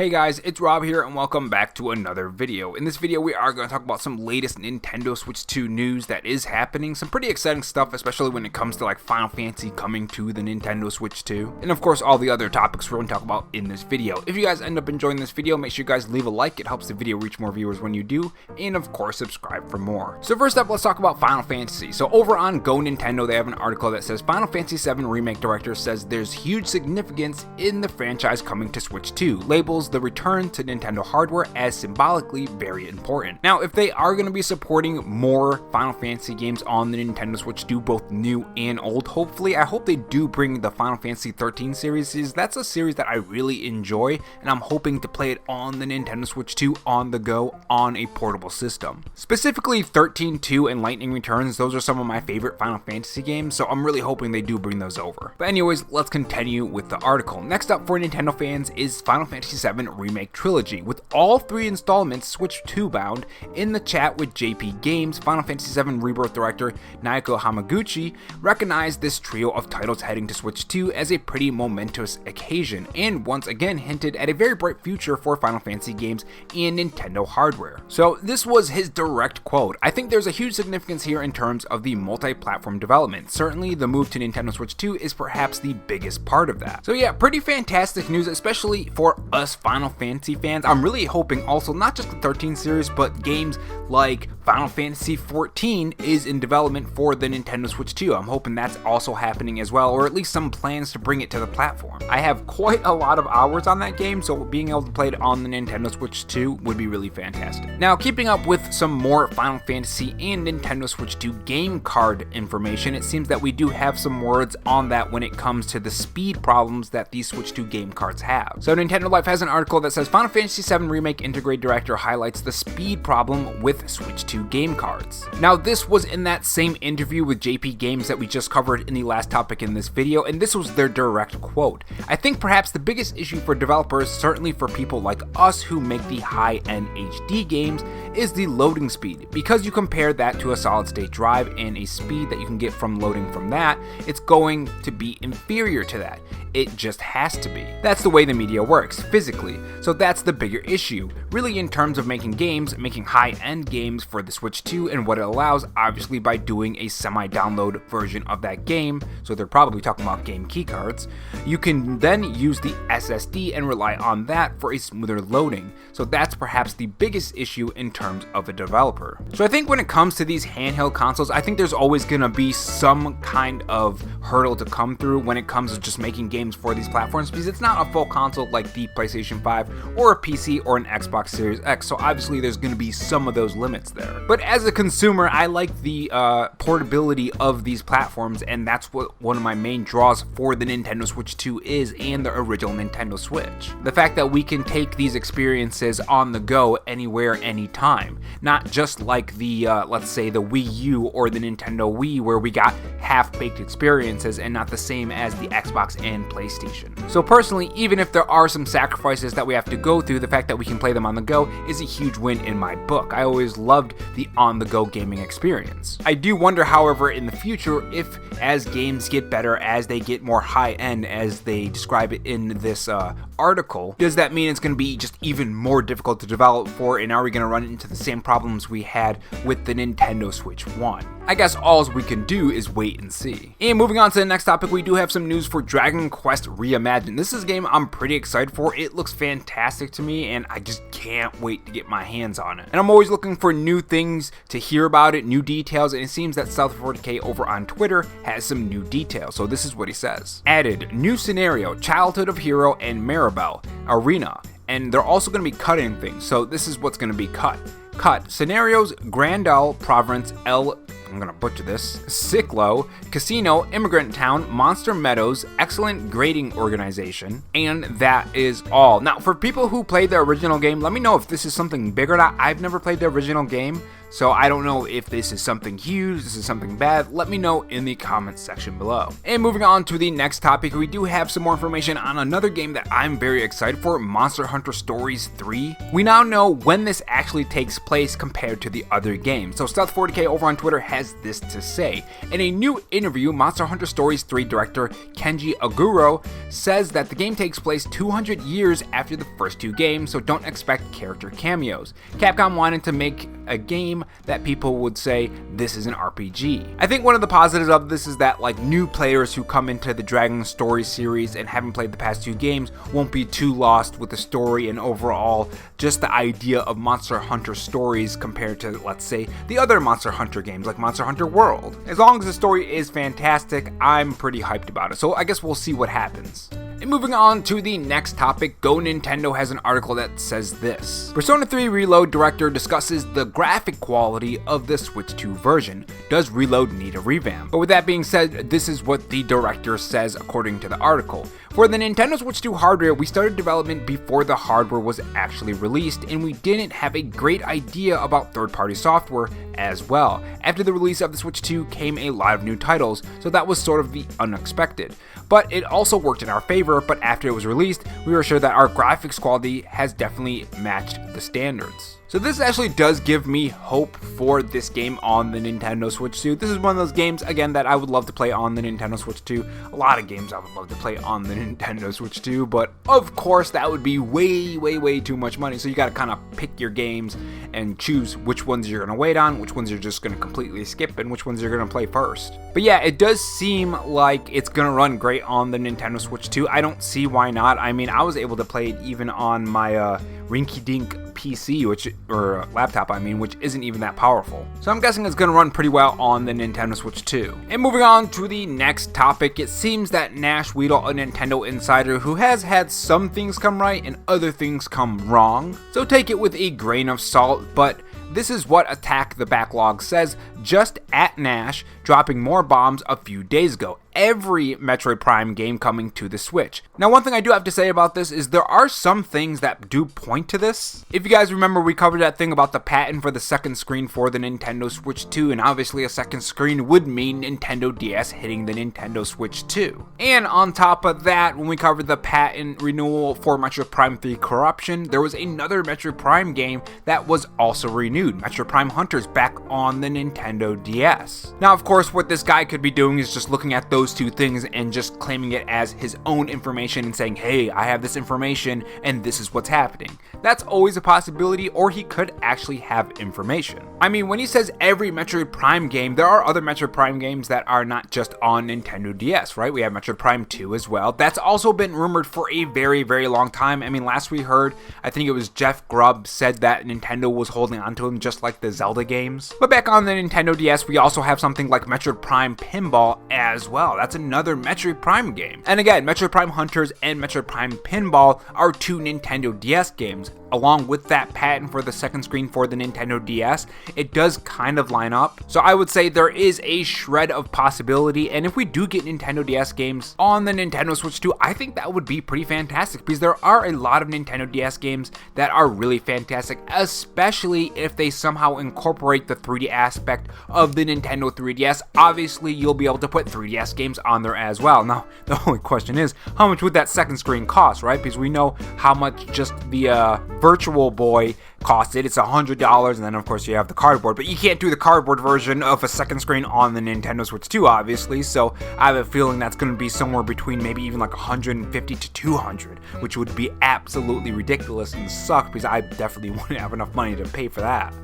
Hey guys, it's Rob here and welcome back to another video. In this video we are going to talk about some latest Nintendo Switch 2 news that is happening. Some pretty exciting stuff, especially when it comes to like Final Fantasy coming to the Nintendo Switch 2. And of course all the other topics we're going to talk about in this video. If you guys end up enjoying this video, make sure you guys leave a like. It helps the video reach more viewers when you do. And of course subscribe for more. So first up, let's talk about Final Fantasy. So over on Go Nintendo they have an article that says Final Fantasy VII Remake director says there's huge significance in the franchise coming to Switch 2. Labels the return to Nintendo hardware as symbolically very important. Now, if they are going to be supporting more Final Fantasy games on the Nintendo Switch 2, both new and old, I hope they do bring the Final Fantasy 13 series. That's a series that I really enjoy, and I'm hoping to play it on the Nintendo Switch 2 on the go on a portable system. Specifically 13-2 and Lightning Returns, those are some of my favorite Final Fantasy games, so I'm really hoping they do bring those over. But anyways, let's continue with the article. Next up for Nintendo fans is Final Fantasy VII Remake Trilogy, with all 3 installments Switch 2 bound. In the chat with JP Games, Final Fantasy VII Rebirth director Naoko Hamaguchi recognized this trio of titles heading to Switch 2 as a pretty momentous occasion, and once again hinted at a very bright future for Final Fantasy games and Nintendo hardware. So this was his direct quote. I think there's a huge significance here in terms of the multi-platform development. Certainly the move to Nintendo Switch 2 is perhaps the biggest part of that. So yeah, pretty fantastic news, especially for us Final Fantasy fans. I'm really hoping also not just the 13 series, but games like Final Fantasy 14 is in development for the Nintendo Switch 2. I'm hoping that's also happening as well, or at least some plans to bring it to the platform. I have quite a lot of hours on that game, so being able to play it on the Nintendo Switch 2 would be really fantastic. Now, keeping up with some more Final Fantasy and Nintendo Switch 2 game card information, it seems that we do have some words on that when it comes to the speed problems that these Switch 2 game cards have. So Nintendo Life has an article that says Final Fantasy VII Remake Integrate Director highlights the speed problem with Switch 2 game cards. Now, this was in that same interview with JP Games that we just covered in the last topic in this video, and this was their direct quote. I think perhaps the biggest issue for developers, certainly for people like us who make the high-end HD games, is the loading speed. Because you compare that to a solid-state drive and a speed that you can get from loading from that, it's going to be inferior to that. It just has to be. That's the way the media works, physically. So that's the bigger issue, really, in terms of making games, making high-end games for the Switch 2, and what it allows, obviously, by doing a semi-download version of that game, so they're probably talking about game keycards. You can then use the SSD and rely on that for a smoother loading. So that's perhaps the biggest issue in terms of a developer. So I think when it comes to these handheld consoles, I think there's always gonna be some kind of hurdle to come through when it comes to just making games for these platforms, because it's not a full console like the PlayStation 5 or a PC or an Xbox Series X, so obviously there's going to be some of those limits there. But as a consumer, I like the portability of these platforms, and that's what one of my main draws for the Nintendo Switch 2 is, and the original Nintendo Switch. The fact that we can take these experiences on the go anywhere, anytime. Not just like the, let's say the Wii U or the Nintendo Wii, where we got half-baked experiences and not the same as the Xbox and PlayStation. So personally, even if there are some sacrifices that we have to go through, the fact that we can play them on the go is a huge win in my book. I always loved the on-the-go gaming experience. I do wonder, however, in the future, if as games get better, as they get more high-end, as they describe it in this article, does that mean it's going to be just even more difficult to develop for, and are we going to run into the same problems we had with the Nintendo Switch 1? I guess all we can do is wait and see. And moving on to the next topic, we do have some news for Dragon Quest Reimagined. This is a game I'm pretty excited for. It looks fantastic to me, and I just can't wait to get my hands on it. And I'm always looking for new things to hear about it, new details, and it seems that South40k over on Twitter has some new details. So this is what he says. Added, new scenario, Childhood of Hero and Maribel, Arena, and they're also going to be cutting things. So this is what's going to be cut. Scenarios, Grandal, Province, I'm gonna butcher this, Ciclo, Casino, Immigrant Town, Monster Meadows, Excellent Grading Organization, and that is all. Now, for people who played the original game, let me know if this is something big or not. I've never played the original game, So I don't know if this is something huge, this is something bad. Let me know in the comments section below. And moving on to the next topic, we do have some more information on another game that I'm very excited for, Monster Hunter Stories 3. We now know when this actually takes place compared to the other games. So Stealth40k over on Twitter has this to say. In a new interview, Monster Hunter Stories 3 director Kenji Oguro says that the game takes place 200 years after the first two games, so don't expect character cameos. Capcom wanted to make a game that people would say this is an RPG. I think one of the positives of this is that like new players who come into the Dragon Story series and haven't played the past two games won't be too lost with the story and overall just the idea of Monster Hunter Stories compared to, let's say, the other Monster Hunter games like Monster Hunter World. As long as the story is fantastic, I'm pretty hyped about it, so I guess we'll see what happens. And moving on to the next topic, Go Nintendo has an article that says this. Persona 3 Reload director discusses the graphic quality of the Switch 2 version. Does Reload need a revamp? But with that being said, this is what the director says according to the article. For the Nintendo Switch 2 hardware, we started development before the hardware was actually released, and we didn't have a great idea about third-party software as well. After the release of the Switch 2 came a lot of new titles, so that was sort of the unexpected. But it also worked in our favor, but after it was released, we were sure that our graphics quality has definitely matched the standards. So this actually does give me hope for this game on the Nintendo Switch 2. This is one of those games, again, that I would love to play on the Nintendo Switch 2. A lot of games I would love to play on the Nintendo Switch 2, but of course that would be way too much money. So you gotta kind of pick your games and choose which ones you're gonna wait on, which ones you're just gonna completely skip, and which ones you're gonna play first. But yeah, it does seem like it's gonna run great on the Nintendo Switch 2. I don't see why not. I mean, I was able to play it even on my rinky-dink PC, or laptop, which isn't even that powerful. So I'm guessing it's gonna run pretty well on the Nintendo Switch 2. And moving on to the next topic, it seems that Nash Weedle, a Nintendo insider who has had some things come right and other things come wrong, so take it with a grain of salt, but this is what Attack the Backlog says just at Nash, dropping more bombs a few days ago. Every Metroid Prime game coming to the Switch. Now, one thing I do have to say about this is there are some things that do point to this. If you guys remember, we covered that thing about the patent for the second screen for the Nintendo Switch 2, and obviously a second screen would mean Nintendo DS hitting the Nintendo Switch 2. And on top of that, when we covered the patent renewal for Metroid Prime 3 Corruption, there was another Metroid Prime game that was also renewed, Metroid Prime Hunters, back on the Nintendo DS. Now, of course, what this guy could be doing is just looking at those two things and just claiming it as his own information and saying, hey, I have this information and this is what's happening. That's always a possibility, or he could actually have information. I mean, when he says every Metroid Prime game, there are other Metroid Prime games that are not just on Nintendo DS, right? We have Metroid Prime 2 as well. That's also been rumored for a very long time. I mean, last we heard, I think it was Jeff Grubb said that Nintendo was holding onto him just like the Zelda games. But back on the Nintendo DS, we also have something like Metroid Prime Pinball as well. That's another Metroid Prime game. And again, Metroid Prime Hunters and Metroid Prime Pinball are two Nintendo DS games. Along with that patent for the second screen for the Nintendo DS, it does kind of line up. So I would say there is a shred of possibility, and if we do get Nintendo DS games on the Nintendo Switch 2, I think that would be pretty fantastic, because there are a lot of Nintendo DS games that are really fantastic, especially if they somehow incorporate the 3D aspect of the Nintendo 3DS. Obviously, you'll be able to put 3DS games on there as well. Now, the only question is, how much would that second screen cost, right? Because we know how much just the Virtual Boy costed. It's $100, and then of course you have the cardboard, but you can't do the cardboard version of a second screen on the Nintendo Switch 2, obviously, so I have a feeling that's going to be somewhere between maybe even like $150 to $200, which would be absolutely ridiculous and suck, because I definitely wouldn't have enough money to pay for that.